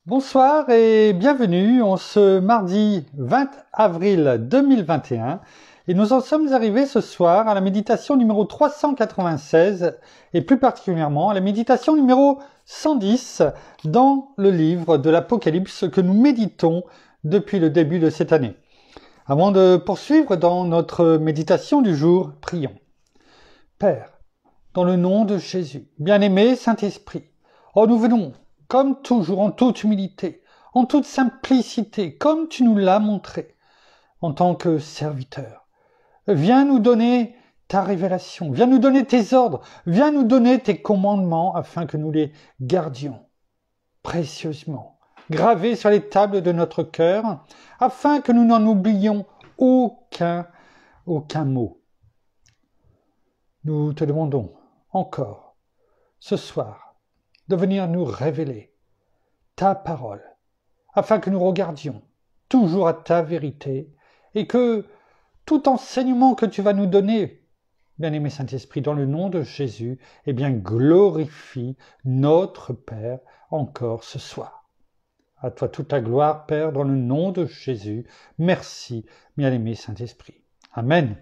Bonsoir et bienvenue en ce mardi 20 avril 2021 et nous en sommes arrivés ce soir à la méditation numéro 396 et plus particulièrement à la méditation numéro 110 dans le livre de l'Apocalypse que nous méditons depuis le début de cette année. Avant de poursuivre dans notre méditation du jour, prions. Père, dans le nom de Jésus, bien-aimé Saint-Esprit, nous venons comme toujours, en toute humilité, en toute simplicité, comme tu nous l'as montré, en tant que serviteur. Viens nous donner ta révélation, viens nous donner tes ordres, viens nous donner tes commandements, afin que nous les gardions précieusement, gravés sur les tables de notre cœur, afin que nous n'en oublions aucun mot. Nous te demandons encore, ce soir, de venir nous révéler ta parole, afin que nous regardions toujours à ta vérité, et que tout enseignement que tu vas nous donner, bien-aimé Saint-Esprit, dans le nom de Jésus, glorifie notre Père encore ce soir. À toi toute la gloire, Père, dans le nom de Jésus. Merci, bien-aimé Saint-Esprit. Amen.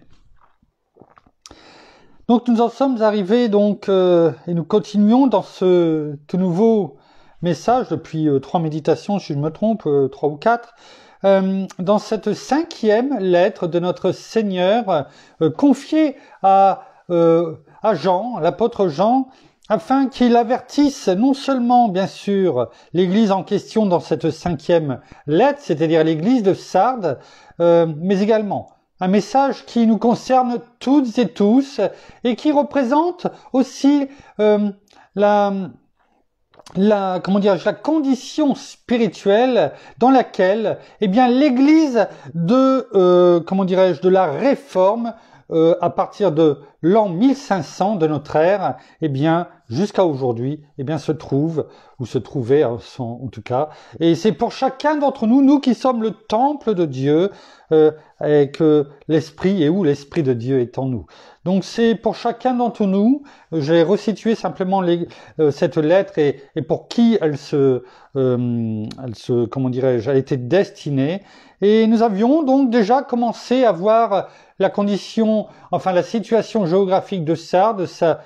Donc nous en sommes arrivés et nous continuons dans ce tout nouveau message depuis 3 méditations, si je me trompe, 3 ou 4, dans cette 5e lettre de notre Seigneur confiée à Jean, l'apôtre Jean, afin qu'il avertisse non seulement bien sûr l'église en question dans cette 5e lettre, c'est-à-dire l'église de Sardes, mais également un message qui nous concerne toutes et tous et qui représente aussi la condition spirituelle dans laquelle l'église de la Réforme à partir de l'an 1500 de notre ère, jusqu'à aujourd'hui, se trouve, ou se trouvait en tout cas. Et c'est pour chacun d'entre nous, nous qui sommes le temple de Dieu, et que l'Esprit, et où l'Esprit de Dieu est en nous. Donc c'est pour chacun d'entre nous, j'ai resitué simplement cette lettre et pour qui elle était destinée. Et nous avions donc déjà commencé à voir la situation géographique de Sardes, sa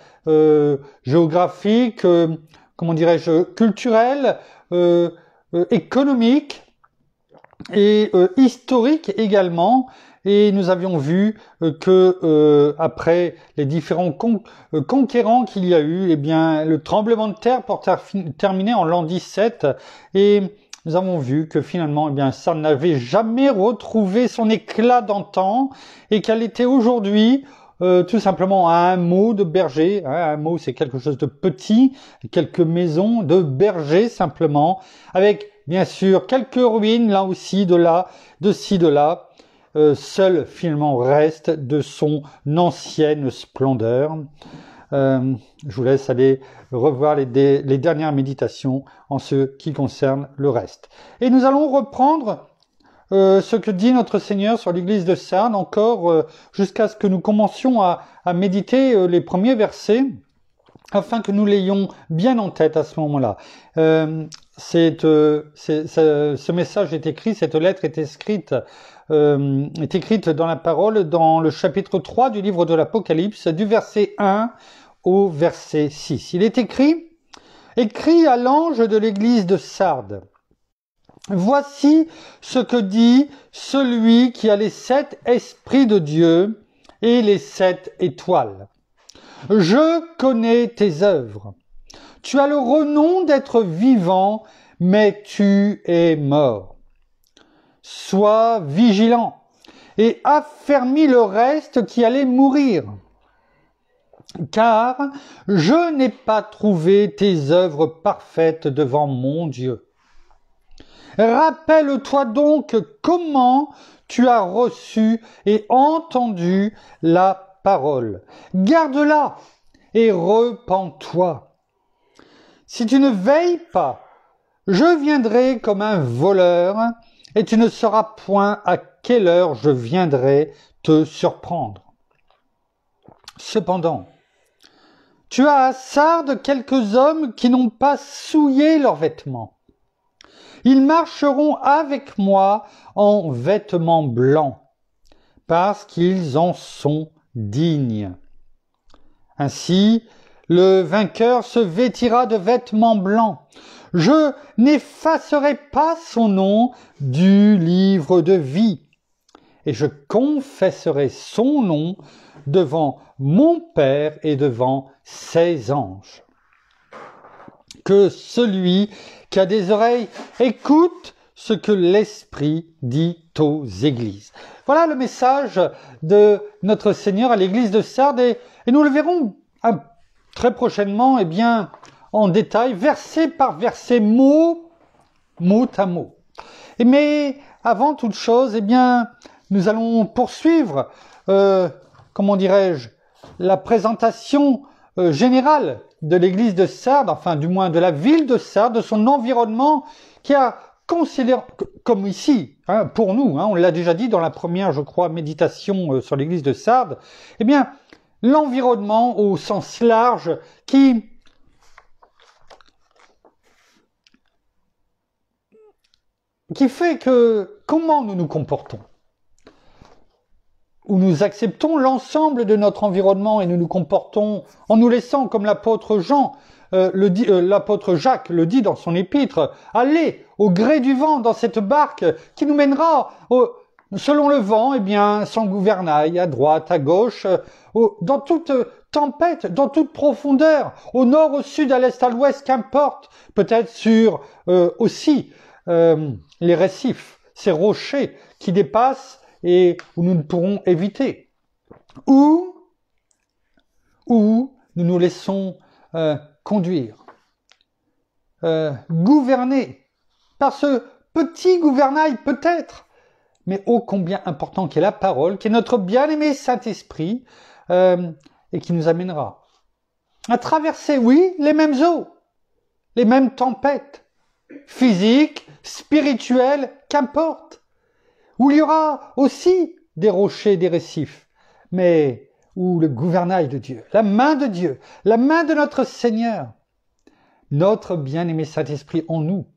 géographique, culturelle, économique et historique également. Et nous avions vu que après les différents conquérants qu'il y a eu, le tremblement de terre pour terminer en l'an 17, et nous avons vu que finalement, ça n'avait jamais retrouvé son éclat d'antan et qu'elle était aujourd'hui tout simplement à un mot de berger. Un mot, c'est quelque chose de petit, quelques maisons de berger simplement, avec bien sûr quelques ruines là aussi, de ci, de là. Seul finalement reste de son ancienne splendeur. Je vous laisse aller revoir les dernières méditations en ce qui concerne le reste. Et nous allons reprendre ce que dit notre Seigneur sur l'église de Sardes encore jusqu'à ce que nous commencions à méditer les premiers versets, afin que nous l'ayons bien en tête à ce moment-là. Ce message est écrit, cette lettre est écrite dans la parole dans le chapitre 3 du livre de l'Apocalypse, du verset 1 au verset 6. Il est écrit à l'ange de l'église de Sardes. Voici ce que dit celui qui a les 7 esprits de Dieu et les 7 étoiles. Je connais tes œuvres. Tu as le renom d'être vivant, mais tu es mort. Sois vigilant et affermis le reste qui allait mourir. Car je n'ai pas trouvé tes œuvres parfaites devant mon Dieu. Rappelle-toi donc comment tu as reçu et entendu la parole. Garde-la et repens-toi. Si tu ne veilles pas, je viendrai comme un voleur et tu ne sauras point à quelle heure je viendrai te surprendre. Cependant, tu as à Sardes quelques hommes qui n'ont pas souillé leurs vêtements. Ils marcheront avec moi en vêtements blancs, parce qu'ils en sont dignes. Ainsi, le vainqueur se vêtira de vêtements blancs. Je n'effacerai pas son nom du livre de vie, et je confesserai son nom devant mon Père et devant ses anges. Que celui qui a des oreilles écoute ce que l'Esprit dit aux églises. Voilà le message de notre Seigneur à l'église de Sardes, et nous le verrons très prochainement, en détail, verset par verset, mot à mot. Mais avant toute chose, nous allons poursuivre, la présentation générale de l'église de Sardes, enfin du moins de la ville de Sardes, de son environnement, qui a considéré, comme ici, pour nous, on l'a déjà dit dans la première, je crois, méditation sur l'église de Sardes, l'environnement au sens large qui fait que comment nous nous comportons, où nous acceptons l'ensemble de notre environnement et nous nous comportons en nous laissant, comme l'apôtre l'apôtre Jacques le dit dans son épître, aller au gré du vent dans cette barque qui nous mènera selon le vent, sans gouvernail, à droite, à gauche, dans toute tempête, dans toute profondeur, au nord, au sud, à l'est, à l'ouest, qu'importe, peut-être sur aussi les récifs, ces rochers qui dépassent et où nous ne pourrons éviter. Ou nous nous laissons conduire, gouverner par ce petit gouvernail peut-être, mais ô combien important qu'est la parole, qui est notre bien-aimé Saint-Esprit, et qui nous amènera à traverser, oui, les mêmes eaux, les mêmes tempêtes, physiques, spirituelles, qu'importe, où il y aura aussi des rochers, des récifs, mais où le gouvernail de Dieu, la main de notre Seigneur, notre bien-aimé Saint-Esprit en nous,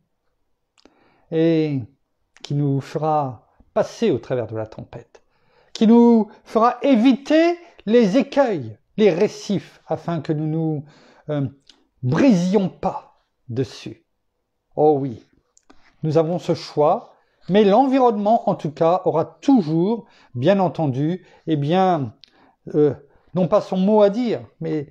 et qui nous fera passer au travers de la tempête, qui nous fera éviter les écueils, les récifs, afin que nous nous brisions pas dessus. Oh oui, nous avons ce choix, mais l'environnement, en tout cas, aura toujours, bien entendu, non pas son mot à dire, mais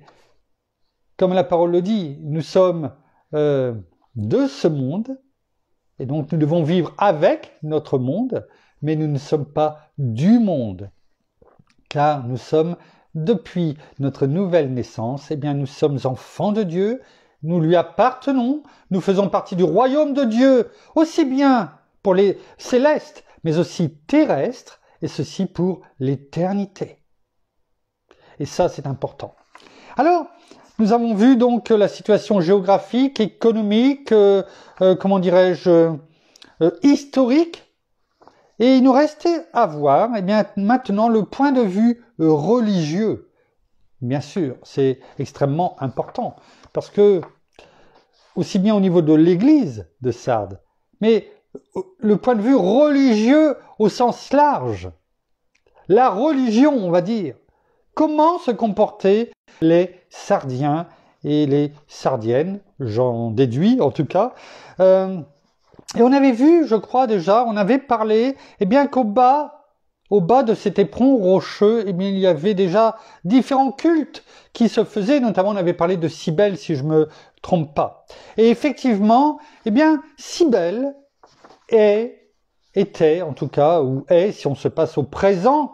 comme la parole le dit, nous sommes de ce monde, et donc nous devons vivre avec notre monde, mais nous ne sommes pas du monde, car nous sommes, depuis notre nouvelle naissance, nous sommes enfants de Dieu, nous lui appartenons, nous faisons partie du royaume de Dieu, aussi bien pour les célestes, mais aussi terrestres, et ceci pour l'éternité. Et ça, c'est important. Alors, nous avons vu donc la situation géographique, économique, historique, et il nous restait à voir, maintenant, le point de vue religieux. Bien sûr, c'est extrêmement important, parce que, aussi bien au niveau de l'église de Sardes, mais le point de vue religieux au sens large, la religion, on va dire, comment se comportaient les Sardiens et les Sardiennes, j'en déduis en tout cas. Et on avait vu, je crois déjà, on avait parlé, qu'au bas de cet éperon rocheux, il y avait déjà différents cultes qui se faisaient, notamment on avait parlé de Cybèle, si je me trompe pas. Et effectivement, Cybèle était, en tout cas, ou est, si on se passe au présent,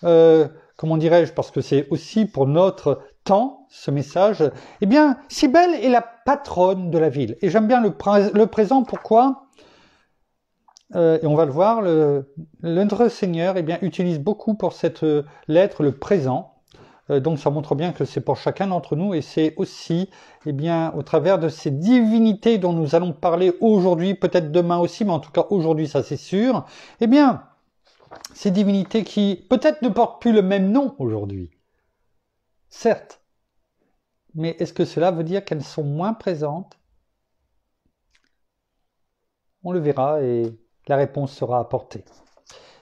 parce que c'est aussi pour notre temps, ce message, Cybèle est la patronne de la ville. Et j'aime bien le présent, pourquoi ? Et on va le voir, notre Seigneur utilise beaucoup pour cette lettre le présent. Donc ça montre bien que c'est pour chacun d'entre nous, et c'est aussi au travers de ces divinités dont nous allons parler aujourd'hui, peut-être demain aussi, mais en tout cas aujourd'hui ça c'est sûr, ces divinités qui peut-être ne portent plus le même nom aujourd'hui. Certes, mais est-ce que cela veut dire qu'elles sont moins présentes ? On le verra et la réponse sera apportée.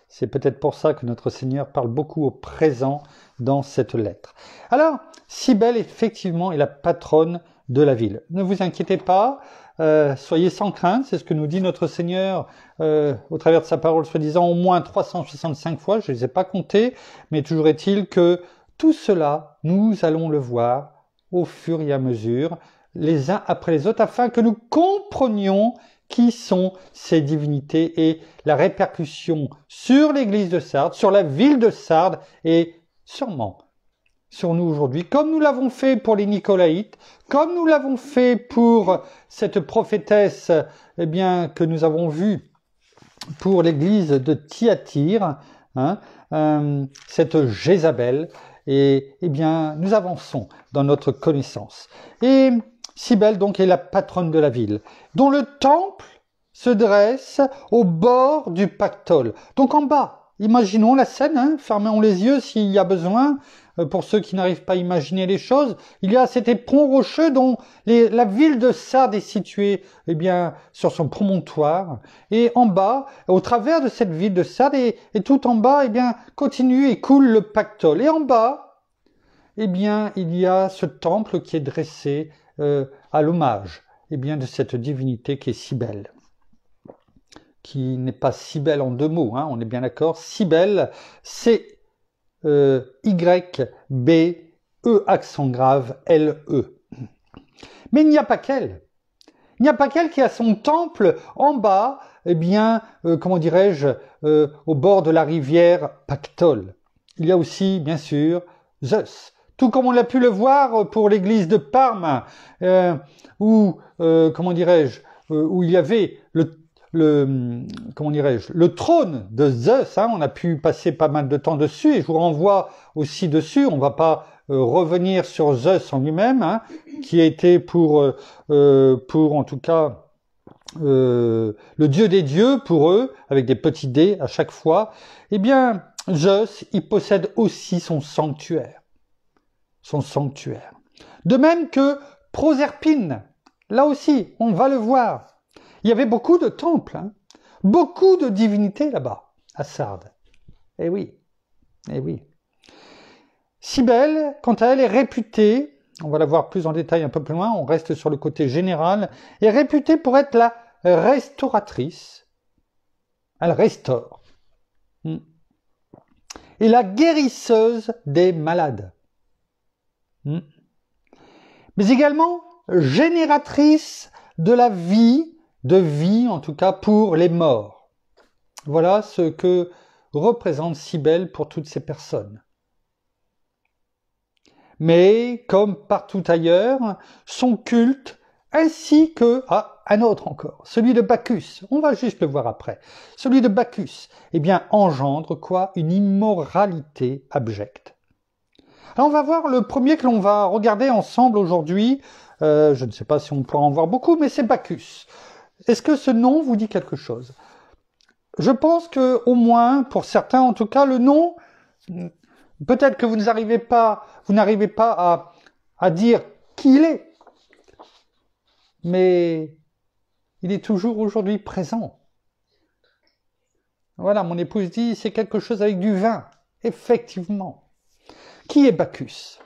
C'est peut-être pour ça que notre Seigneur parle beaucoup au présent dans cette lettre. Alors, Cybèle, effectivement, est la patronne de la ville. Ne vous inquiétez pas, soyez sans crainte, c'est ce que nous dit notre Seigneur au travers de sa parole, soi-disant au moins 365 fois, je ne les ai pas comptés, mais toujours est-il que tout cela, nous allons le voir au fur et à mesure, les uns après les autres, afin que nous comprenions qui sont ces divinités et la répercussion sur l'église de Sardes, sur la ville de Sardes et sûrement sur nous aujourd'hui, comme nous l'avons fait pour les Nicolaïtes, comme nous l'avons fait pour cette prophétesse que nous avons vue pour l'église de Thyatire, cette Jézabel, et nous avançons dans notre connaissance. Et Cybèle donc est la patronne de la ville, dont le temple se dresse au bord du Pactole. Donc en bas, imaginons la scène, fermons les yeux s'il y a besoin, pour ceux qui n'arrivent pas à imaginer les choses. Il y a cet éperon rocheux dont la ville de Sardes est située sur son promontoire. Et en bas, au travers de cette ville de Sardes, et tout en bas, continue et coule le Pactole. Et en bas, il y a ce temple qui est dressé à l'hommage de cette divinité qui est Cybèle, qui n'est pas Cybèle en deux mots, on est bien d'accord. Cybèle, c'est Y-B-E accent grave L-E. Mais il n'y a pas qu'elle. Il n'y a pas qu'elle qui a son temple en bas, au bord de la rivière Pactole. Il y a aussi, bien sûr, Zeus. Tout comme on l'a pu le voir pour l'église de Parme, où il y avait le trône de Zeus, on a pu passer pas mal de temps dessus, et je vous renvoie aussi dessus, on va pas revenir sur Zeus en lui-même, qui a été pour en tout cas le dieu des dieux pour eux, avec des petits dés à chaque fois. Zeus, il possède aussi son sanctuaire. De même que Proserpine, là aussi, on va le voir. Il y avait beaucoup de temples, beaucoup de divinités là-bas, à Sardes. Eh oui. Cybèle, quant à elle, est réputée, on va la voir plus en détail un peu plus loin, on reste sur le côté général, est réputée pour être la restauratrice. Elle restaure. Et la guérisseuse des malades. Mais également génératrice de la vie, en tout cas pour les morts. Voilà ce que représente Cybèle pour toutes ces personnes. Mais comme partout ailleurs, son culte, ainsi que un autre encore, celui de Bacchus, on va juste le voir après, celui de Bacchus, engendre quoi? Une immoralité abjecte. Alors on va voir le premier que l'on va regarder ensemble aujourd'hui. Je ne sais pas si on pourra en voir beaucoup, mais c'est Bacchus. Est-ce que ce nom vous dit quelque chose? Je pense que, au moins, pour certains en tout cas, le nom, peut-être que vous n'arrivez pas à dire qui il est, mais il est toujours aujourd'hui présent. Voilà, mon épouse dit, c'est quelque chose avec du vin. Effectivement. Qui est Bacchus?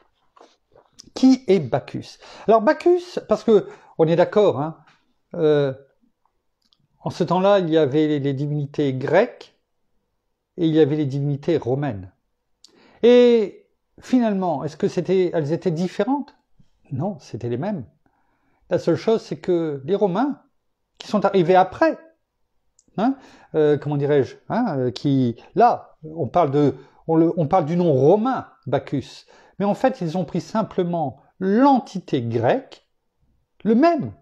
Qui est Bacchus? Alors Bacchus, parce que on est d'accord, en ce temps-là, il y avait les divinités grecques et il y avait les divinités romaines. Et finalement, est-ce que elles étaient différentes? Non, c'était les mêmes. La seule chose, c'est que les Romains, qui sont arrivés après, on parle du nom romain, Bacchus, mais en fait, ils ont pris simplement l'entité grecque, le même,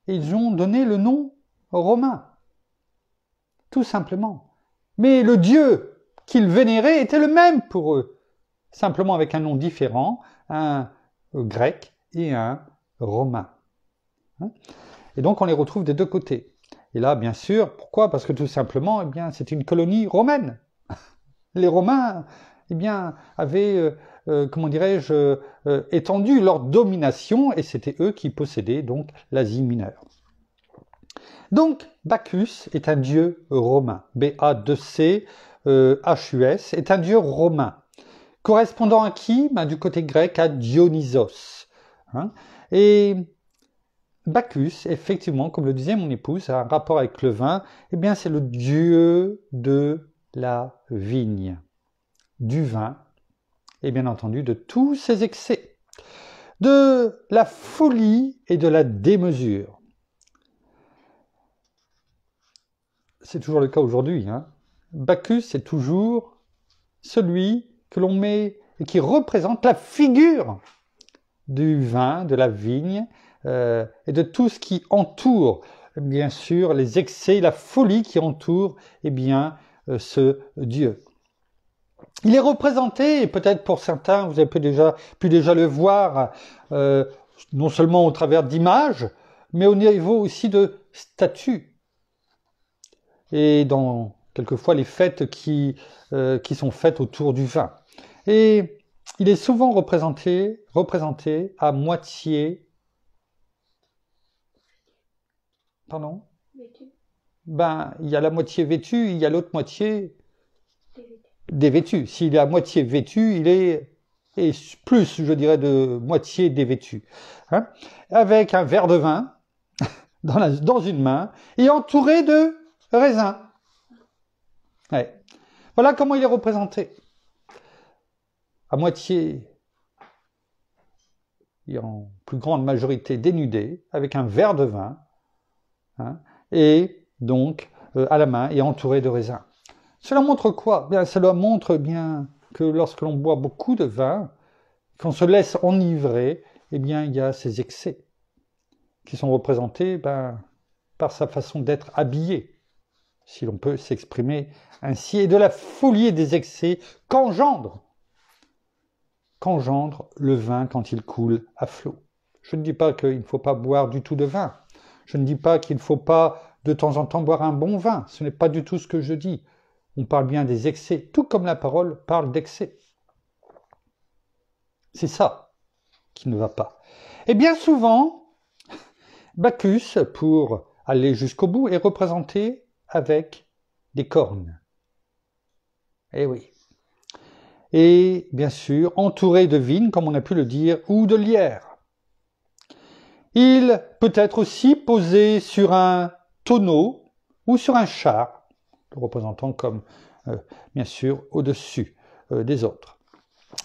et ils ont donné le nom romain, tout simplement. Mais le dieu qu'ils vénéraient était le même pour eux, simplement avec un nom différent, un grec et un romain. Et donc on les retrouve des deux côtés. Et là, bien sûr, pourquoi? Parce que tout simplement, c'est une colonie romaine. Les Romains, avaient, étendu leur domination, et c'était eux qui possédaient donc l'Asie mineure. Donc, Bacchus est un dieu romain. B-A-2-C, H-U-S, est un dieu romain. Correspondant à qui? Du côté grec, à Dionysos. Hein. Et Bacchus, effectivement, comme le disait mon épouse, a un rapport avec le vin. Eh bien, c'est le dieu de la vigne, du vin, et bien entendu de tous ses excès, de la folie et de la démesure. C'est toujours le cas aujourd'hui. Hein. Bacchus est toujours celui que l'on met et qui représente la figure du vin, de la vigne et de tout ce qui entoure, bien sûr, les excès, la folie qui entoure ce Dieu. Il est représenté, et peut-être pour certains, vous avez pu déjà le voir, non seulement au travers d'images, mais au niveau aussi de statues. Et dans quelquefois les fêtes qui sont faites autour du vin. Et il est souvent représenté à moitié... Pardon? Vêtu. Il y a la moitié vêtue, il y a l'autre moitié dévêtu. S'il est à moitié vêtu, il est plus, je dirais, de moitié dévêtu. Hein? Avec un verre de vin dans une main et entouré de raisins. Ouais. Voilà comment il est représenté. À moitié, et en plus grande majorité dénudé, avec un verre de vin, hein, et donc à la main et entouré de raisins. Cela montre quoi? Bien, cela montre bien que lorsque l'on boit beaucoup de vin, qu'on se laisse enivrer, eh bien il y a ces excès qui sont représentés par sa façon d'être habillé, si l'on peut s'exprimer ainsi, et de la folie et des excès qu'engendre le vin quand il coule à flot. Je ne dis pas qu'il ne faut pas boire du tout de vin. Je ne dis pas qu'il ne faut pas de temps en temps boire un bon vin. Ce n'est pas du tout ce que je dis. On parle bien des excès, tout comme la parole parle d'excès. C'est ça qui ne va pas. Et bien souvent, Bacchus, pour aller jusqu'au bout, est représenté avec des cornes. Eh oui. Et bien sûr, entouré de vignes, comme on a pu le dire, ou de lierre. Il peut être aussi posé sur un tonneau ou sur un char, le représentant comme, bien sûr, au-dessus des autres.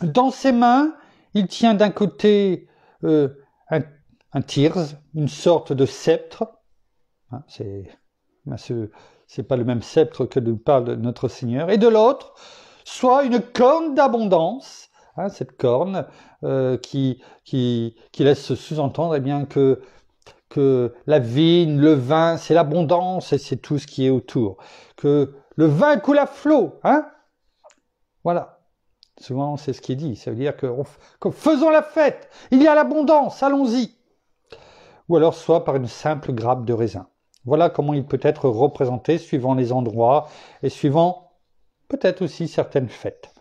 Dans ses mains, il tient d'un côté un tirse, une sorte de sceptre. Hein, c'est pas le même sceptre que nous parle notre Seigneur. Et de l'autre, soit une corne d'abondance, hein, cette corne qui laisse sous-entendre que la vigne, le vin, c'est l'abondance et c'est tout ce qui est autour. Que le vin coule à flot, hein? Voilà. Souvent, c'est ce qui est dit. Ça veut dire que faisons la fête, il y a l'abondance, allons-y. Ou alors soit par une simple grappe de raisin. Voilà comment il peut être représenté suivant les endroits et suivant peut-être aussi certaines fêtes.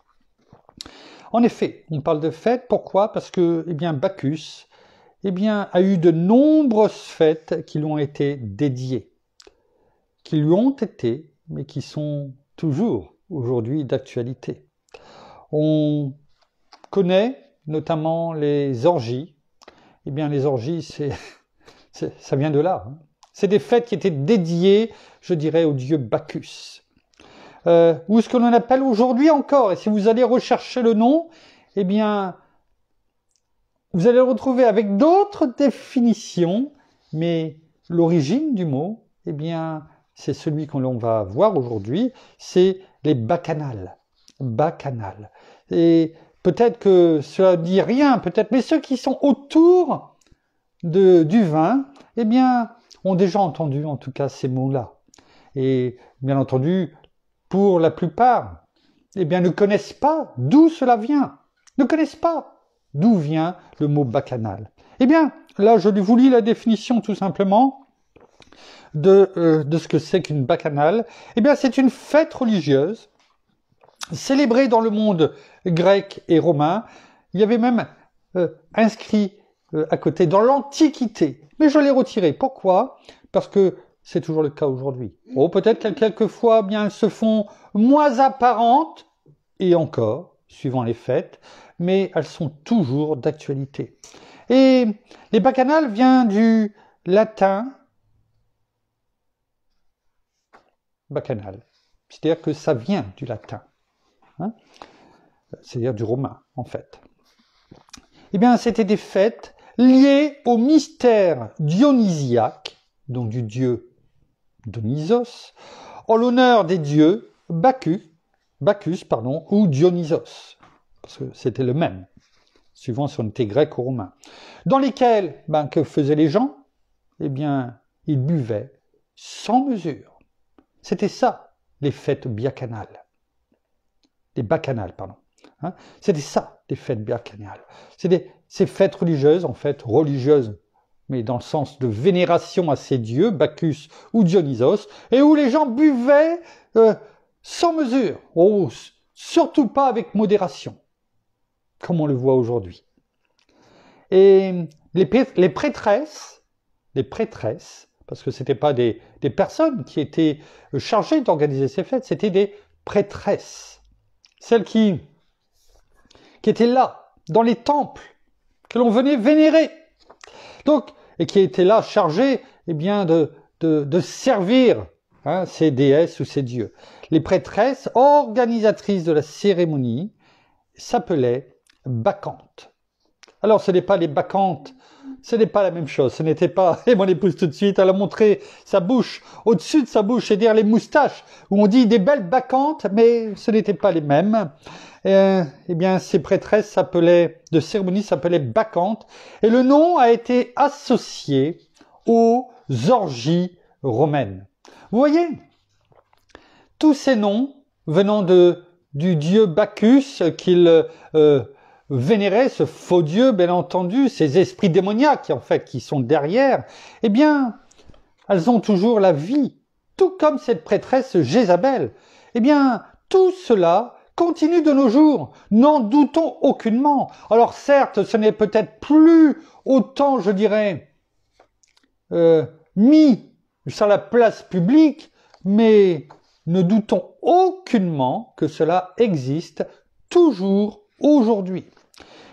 En effet, on parle de fêtes, pourquoi? Parce que Bacchus a eu de nombreuses fêtes qui lui ont été dédiées, qui lui ont été, mais qui sont toujours aujourd'hui d'actualité. On connaît notamment les orgies. Les orgies, ça vient de là. Hein. C'est des fêtes qui étaient dédiées, je dirais, au dieu Bacchus. Ou ce que l'on appelle aujourd'hui encore, et si vous allez rechercher le nom, vous allez le retrouver avec d'autres définitions, mais l'origine du mot, c'est celui que l'on va voir aujourd'hui, c'est les bacchanales. Bacchanales. Et peut-être que cela ne dit rien, peut-être, mais ceux qui sont autour du vin, ont déjà entendu en tout cas ces mots-là. Et bien entendu, pour la plupart, ne connaissent pas d'où cela vient, ne connaissent pas d'où vient le mot bacchanal. Là, je vous lis la définition tout simplement de ce que c'est qu'une bacchanale. C'est une fête religieuse célébrée dans le monde grec et romain. Il y avait même inscrit à côté dans l'Antiquité. Mais je l'ai retiré. Pourquoi? Parce que c'est toujours le cas aujourd'hui. Oh, peut-être que quelquefois, bien, elles se font moins apparentes, et encore, suivant les fêtes, mais elles sont toujours d'actualité. Et les bacchanales viennent du latin bacchanal, c'est-à-dire que ça vient du latin, hein, c'est-à-dire du romain, en fait. Eh bien, c'était des fêtes liées au mystère dionysiaque, donc du dieu Dionysos, en l'honneur des dieux Bacchus, ou Dionysos, parce que c'était le même, suivant si on était grec ou romain, dans lesquels, que faisaient les gens? Eh bien, ils buvaient sans mesure. C'était ça, les fêtes bacchanales. Les bacchanales, pardon. Hein? C'était ça, les fêtes bacchanales. C'est ces fêtes religieuses, en fait, religieuses, mais dans le sens de vénération à ces dieux, Bacchus ou Dionysos, et où les gens buvaient sans mesure, surtout pas avec modération, comme on le voit aujourd'hui. Et les prêtresses, parce que ce n'étaient pas des personnes qui étaient chargées d'organiser ces fêtes, c'était des prêtresses, celles qui étaient là, dans les temples, que l'on venait vénérer. Donc, et qui étaient là chargées de servir ces déesses ou ces dieux. Les prêtresses organisatrices de la cérémonie s'appelaient bacchantes. Alors, ce n'est pas les bacchantes, ce n'est pas la même chose. Ce n'était pas, et mon épouse tout de suite, elle a montré sa bouche, au-dessus de sa bouche, c'est-à-dire les moustaches, où on dit des belles bacchantes, mais ce n'étaient pas les mêmes. Eh bien, ces prêtresses de cérémonie s'appelaient bacchantes, et le nom a été associé aux orgies romaines. Vous voyez, tous ces noms venant du dieu Bacchus qu'il vénérait, ce faux dieu, bien entendu, ces esprits démoniaques, en fait, qui sont derrière, eh bien, elles ont toujours la vie, tout comme cette prêtresse Jézabel. Eh bien, tout cela continue de nos jours, n'en doutons aucunement. Alors certes, ce n'est peut-être plus autant, je dirais, mis sur la place publique, mais ne doutons aucunement que cela existe toujours aujourd'hui.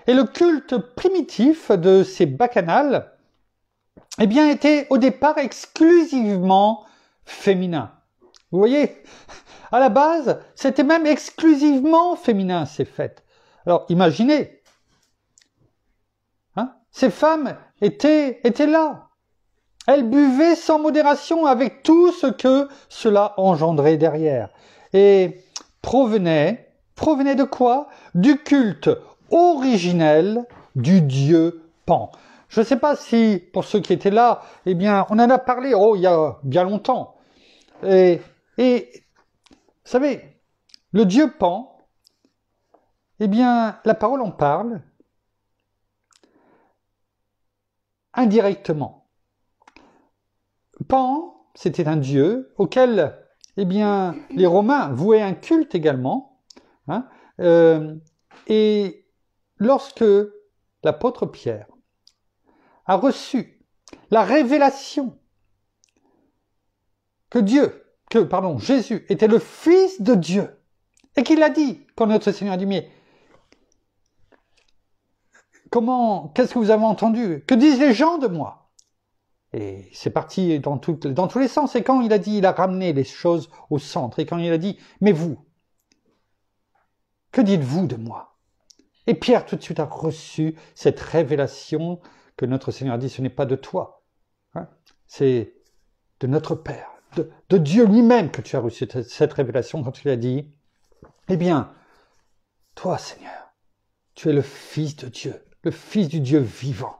Et le culte primitif de ces bacchanales, eh bien, était au départ exclusivement féminin. Vous voyez, à la base, c'était même exclusivement féminin, ces fêtes. Alors, imaginez, ces femmes étaient là. Elles buvaient sans modération avec tout ce que cela engendrait derrière. Et provenait de quoi? Du culte originel du dieu Pan. Je ne sais pas si, pour ceux qui étaient là, eh bien, on en a parlé, il y a bien longtemps. Et vous savez, le dieu Pan, eh bien, la parole en parle indirectement. Pan, c'était un dieu auquel, eh bien, les Romains vouaient un culte également. Et lorsque l'apôtre Pierre a reçu la révélation que Jésus était le Fils de Dieu, et qu'il a dit, quand notre Seigneur a dit, mais qu'est-ce que vous avez entendu? Que disent les gens de moi? Et c'est parti dans tous les sens. Et quand il a ramené les choses au centre, et quand il a dit, mais vous, que dites-vous de moi? Et Pierre tout de suite a reçu cette révélation que notre Seigneur a dit, ce n'est pas de toi, c'est de notre Père, de Dieu lui-même que tu as reçu cette révélation quand il a dit, eh bien, toi Seigneur, tu es le Fils de Dieu, le Fils du Dieu vivant.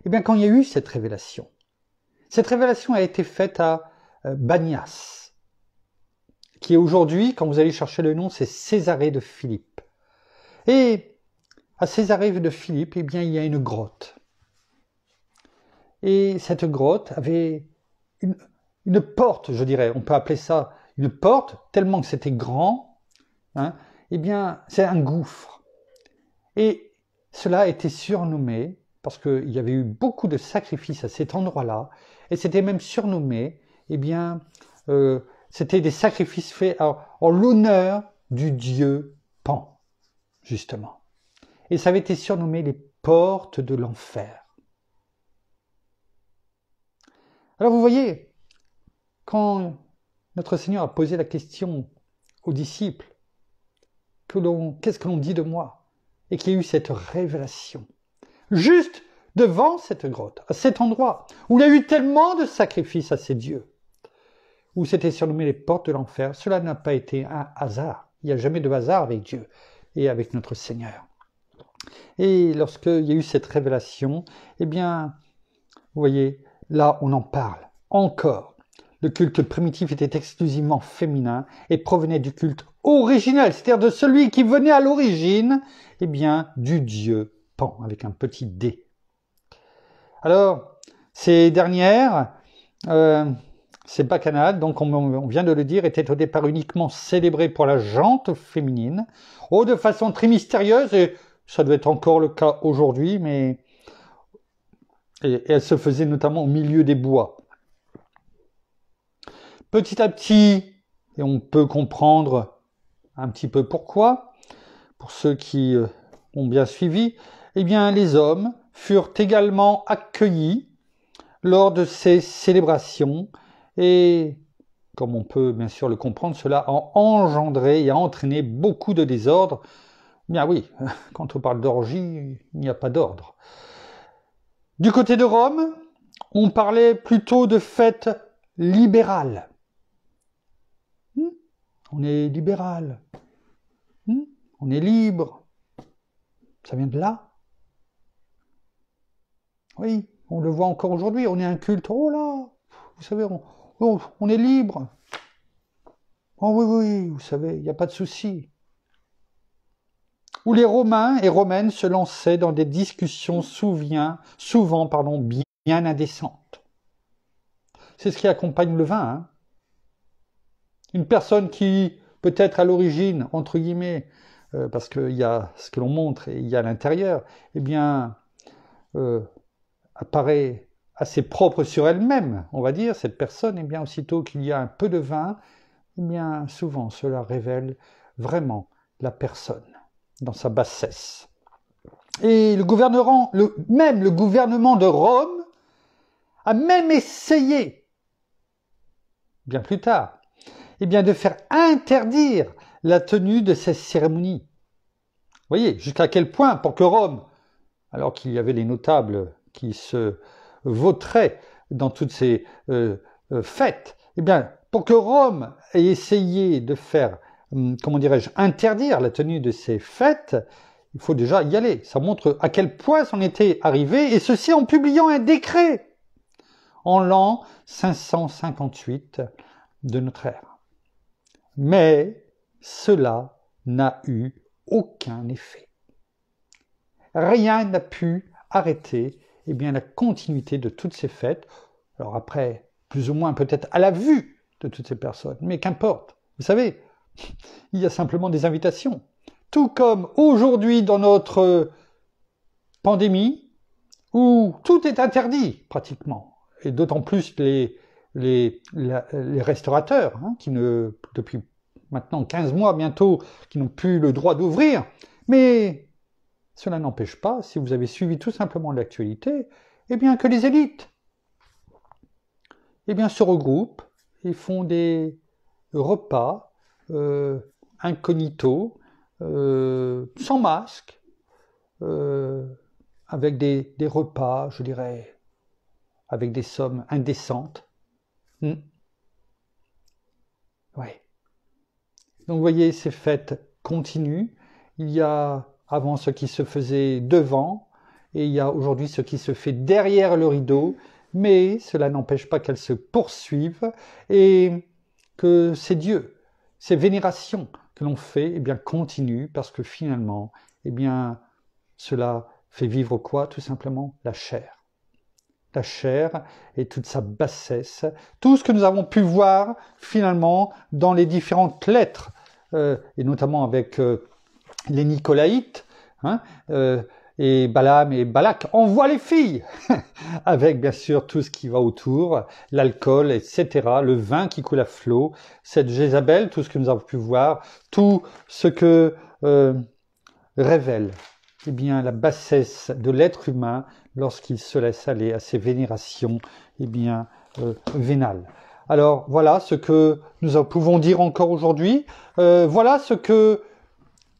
Eh bien, quand il y a eu cette révélation a été faite à Banias, qui est aujourd'hui, quand vous allez chercher le nom, c'est Césarée de Philippe. Et à Césarée de Philippe, eh bien, il y a une grotte. Et cette grotte avait une porte, je dirais, on peut appeler ça une porte, tellement que c'était grand, eh bien, c'est un gouffre. Et cela a été surnommé, parce qu'il y avait eu beaucoup de sacrifices à cet endroit-là, et c'était même surnommé, eh bien, c'était des sacrifices faits en l'honneur du dieu Pan, justement. Et ça avait été surnommé les portes de l'enfer. Alors vous voyez, quand notre Seigneur a posé la question aux disciples, qu'est-ce que l'on dit de moi? Et qu'il y a eu cette révélation, juste devant cette grotte, à cet endroit, où il y a eu tellement de sacrifices à ces dieux, où c'était surnommé les portes de l'enfer, cela n'a pas été un hasard. Il n'y a jamais de hasard avec Dieu et avec notre Seigneur. Et lorsqu'il y a eu cette révélation, eh bien, vous voyez, là on en parle encore. Le culte primitif était exclusivement féminin et provenait du culte originel, c'est-à-dire de celui qui venait à l'origine, eh bien, du dieu Pan, avec un petit D. Alors, ces dernières, ces bacchanales, donc on vient de le dire, étaient au départ uniquement célébrées pour la gente féminine, de façon très mystérieuse, et ça doit être encore le cas aujourd'hui, mais et elles se faisaient notamment au milieu des bois. Petit à petit, et on peut comprendre un petit peu pourquoi, pour ceux qui ont bien suivi, eh bien les hommes furent également accueillis lors de ces célébrations et, comme on peut bien sûr le comprendre, cela a engendré et a entraîné beaucoup de désordre. Bien oui, quand on parle d'orgie, il n'y a pas d'ordre. Du côté de Rome, on parlait plutôt de fête libérale. On est libéral. On est libre. Ça vient de là. Oui, on le voit encore aujourd'hui. On est un culte. Oh là, vous savez, on est libre. Oh oui, oui, vous savez, il n'y a pas de souci. Où les Romains et Romaines se lançaient dans des discussions souvent bien indécentes. C'est ce qui accompagne le vin. Hein. Une personne qui, peut-être à l'origine, entre guillemets, parce qu'il y a ce que l'on montre et il y a l'intérieur, eh bien, apparaît assez propre sur elle-même, on va dire, cette personne, eh bien, aussitôt qu'il y a un peu de vin, eh bien, souvent, cela révèle vraiment la personne dans sa bassesse. Et le gouvernement de Rome a même essayé, bien plus tard, eh bien, de faire interdire la tenue de ces cérémonies. Vous voyez, jusqu'à quel point, pour que Rome, alors qu'il y avait les notables qui se vautraient dans toutes ces fêtes, eh bien, pour que Rome ait essayé de faire, comment dirais-je, interdire la tenue de ces fêtes, il faut déjà y aller. Ça montre à quel point c'en était arrivé, et ceci en publiant un décret en l'an 558 de notre ère. Mais cela n'a eu aucun effet. Rien n'a pu arrêter eh bien, la continuité de toutes ces fêtes. Alors après, plus ou moins peut-être à la vue de toutes ces personnes, mais qu'importe. Vous savez, il y a simplement des invitations. Tout comme aujourd'hui dans notre pandémie, où tout est interdit pratiquement, et d'autant plus les restaurateurs, hein, qui depuis maintenant 15 mois bientôt, qui n'ont plus le droit d'ouvrir. Mais cela n'empêche pas, si vous avez suivi tout simplement l'actualité, eh bien que les élites eh bien, se regroupent et font des repas incognito, sans masque, avec des repas, je dirais, avec des sommes indécentes. Ouais. Donc vous voyez, ces fêtes continuent. Il y a avant ce qui se faisait devant, et il y a aujourd'hui ce qui se fait derrière le rideau, mais cela n'empêche pas qu'elles se poursuivent, et que ces dieux, ces vénérations que l'on fait, eh bien, continuent, parce que finalement, eh bien, cela fait vivre quoi? Tout simplement la chair. La chair et toute sa bassesse, tout ce que nous avons pu voir finalement dans les différentes lettres, et notamment avec les Nicolaïtes, hein, et Balaam et Balak envoient les filles, avec bien sûr tout ce qui va autour, l'alcool, etc., le vin qui coule à flot, cette Jézabel, tout ce que nous avons pu voir, tout ce que révèle eh bien, la bassesse de l'être humain lorsqu'il se laisse aller à ces vénérations vénales. Alors voilà ce que nous pouvons dire encore aujourd'hui, voilà ce que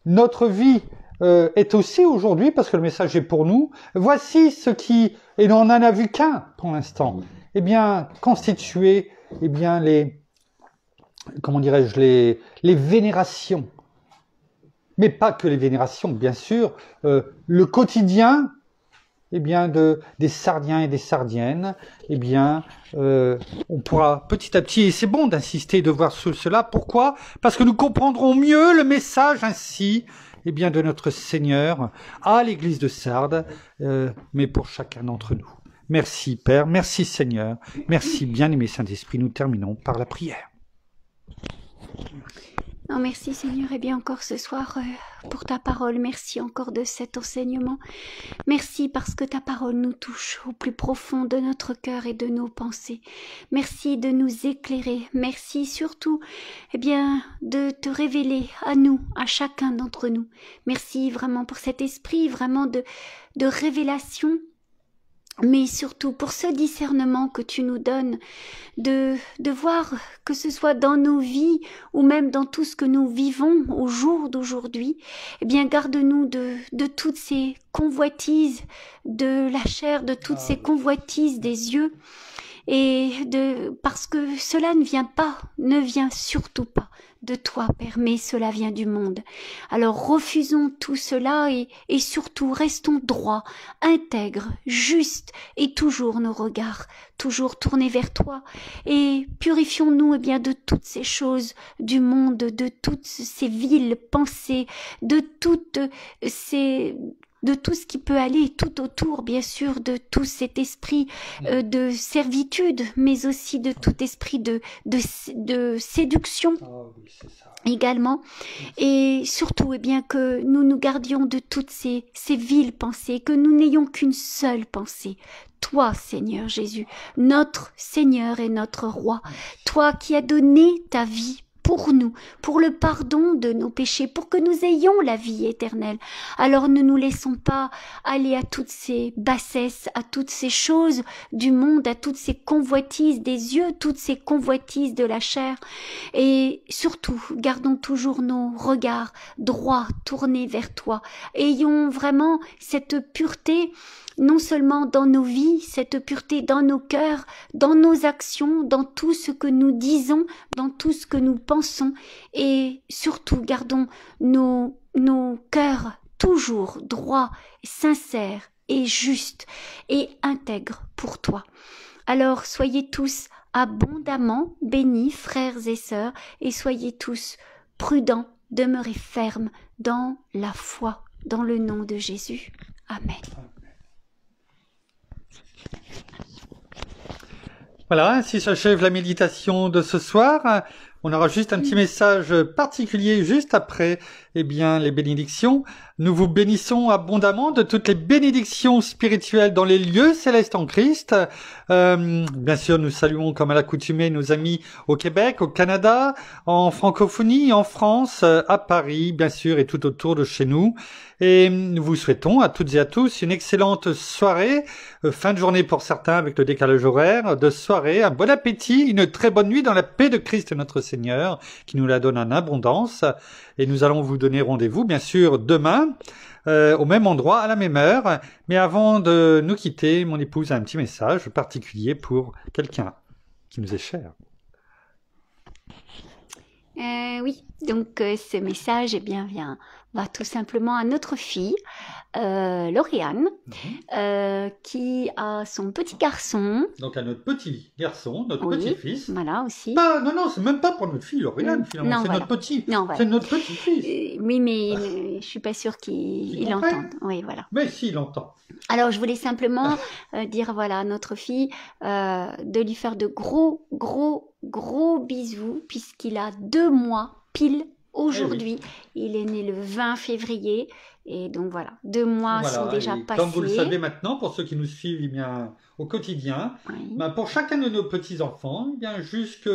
notre vie est aussi aujourd'hui, parce que le message est pour nous. Voici ce qui, et on n'en a vu qu'un pour l'instant, eh bien, constituer, eh bien, comment dirais-je, les vénérations. Mais pas que les vénérations, bien sûr, le quotidien, eh bien, des Sardiens et des Sardiennes, eh bien, on pourra petit à petit, et c'est bon d'insister, de voir cela. Pourquoi? Parce que nous comprendrons mieux le message ainsi, eh bien, de notre Seigneur à l'Église de Sardes, mais pour chacun d'entre nous. Merci Père, merci Seigneur, merci bien-aimé Saint-Esprit. Nous terminons par la prière. Non, merci Seigneur, et bien encore ce soir pour ta parole. Merci encore de cet enseignement. Merci parce que ta parole nous touche au plus profond de notre cœur et de nos pensées. Merci de nous éclairer. Merci surtout, eh bien, de te révéler à nous, à chacun d'entre nous. Merci vraiment pour cet esprit vraiment de révélation, mais surtout pour ce discernement que tu nous donnes, de voir que ce soit dans nos vies ou même dans tout ce que nous vivons au jour d'aujourd'hui, eh bien garde-nous de toutes ces convoitises de la chair, de toutes ces convoitises des yeux, et parce que cela ne vient surtout pas de toi, Père, mais cela vient du monde. Alors refusons tout cela et surtout restons droits, intègres, justes et toujours nos regards, toujours tournés vers toi, et purifions-nous eh bien de toutes ces choses du monde, de toutes ces viles pensées, de tout ce qui peut aller tout autour, bien sûr, de tout cet esprit de servitude, mais aussi de tout esprit de séduction également. Et surtout, eh bien, que nous nous gardions de toutes ces viles pensées, que nous n'ayons qu'une seule pensée. Toi, Seigneur Jésus, notre Seigneur et notre Roi, toi qui as donné ta vie pour nous, pour le pardon de nos péchés, pour que nous ayons la vie éternelle. Alors ne nous laissons pas aller à toutes ces bassesses, à toutes ces choses du monde, à toutes ces convoitises des yeux, toutes ces convoitises de la chair. Et surtout, gardons toujours nos regards droits, tournés vers toi. Ayons vraiment cette pureté, non seulement dans nos vies, cette pureté dans nos cœurs, dans nos actions, dans tout ce que nous disons, dans tout ce que nous pensons, et surtout gardons nos cœurs toujours droits, sincères et justes et intègres pour toi. Alors soyez tous abondamment bénis, frères et sœurs, et soyez tous prudents, demeurez fermes dans la foi, dans le nom de Jésus. Amen. Voilà, ainsi s'achève la méditation de ce soir. On aura juste un petit message particulier juste après, eh bien, les bénédictions. Nous vous bénissons abondamment de toutes les bénédictions spirituelles dans les lieux célestes en Christ. Bien sûr, nous saluons comme à l'accoutumée nos amis au Québec, au Canada, en francophonie, en France, à Paris, bien sûr, et tout autour de chez nous. Et nous vous souhaitons à toutes et à tous une excellente soirée, fin de journée pour certains avec le décalage horaire, de soirée, un bon appétit, une très bonne nuit dans la paix de Christ notre Seigneur, qui nous la donne en abondance. Et nous allons vous donner rendez-vous, bien sûr, demain, au même endroit, à la même heure. Mais avant de nous quitter, mon épouse a un petit message particulier pour quelqu'un qui nous est cher. Oui, donc ce message eh bien, va tout simplement à notre fille, Lauriane, qui a son petit garçon. Donc à notre petit garçon, notre oui, petit-fils. Voilà aussi. Non, c'est même pas pour notre fille, Lauriane, finalement. C'est voilà. notre petit. Non, voilà. C'est notre petit-fils. Oui, mais je suis pas sûre qu'il entende. Oui, voilà. Mais si, il entend. Alors, je voulais simplement dire, voilà, à notre fille, de lui faire de gros bisous, puisqu'il a 2 mois pile aujourd'hui. Il est né le 20 février Et donc voilà, 2 mois Voilà, sont déjà et passés. comme vous le savez maintenant, pour ceux qui nous suivent eh bien, au quotidien, Oui. ben, pour chacun de nos petits-enfants, eh bien, jusque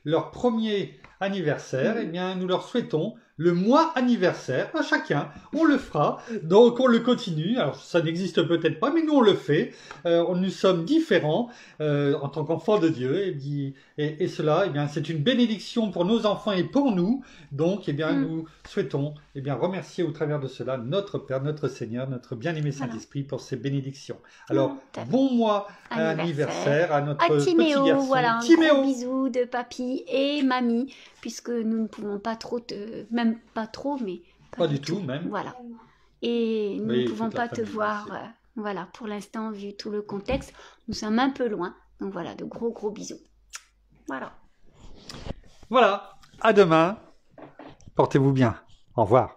leur premier anniversaire, eh bien, nous leur souhaitons le mois anniversaire à chacun. On le fera, donc on le continue. Alors ça n'existe peut-être pas, mais nous on le fait. Nous sommes différents en tant qu'enfants de Dieu, et cela, eh bien, c'est une bénédiction pour nos enfants et pour nous. Donc, eh bien, nous souhaitons eh bien, remercier au travers de cela notre Père, notre Seigneur, notre bien-aimé Saint-Esprit pour ces bénédictions. Alors, bon mois anniversaire à notre petit garçon. Voilà, un Timéo. gros bisou de papy et mamie, puisque nous ne pouvons pas trop même pas trop, mais pas du tout même. Voilà. Et nous Oui, ne pouvons pas te famille, voir. Voilà, pour l'instant, vu tout le contexte, nous sommes un peu loin. Donc voilà, de gros bisous. Voilà. Voilà, à demain. Portez-vous bien. Au revoir.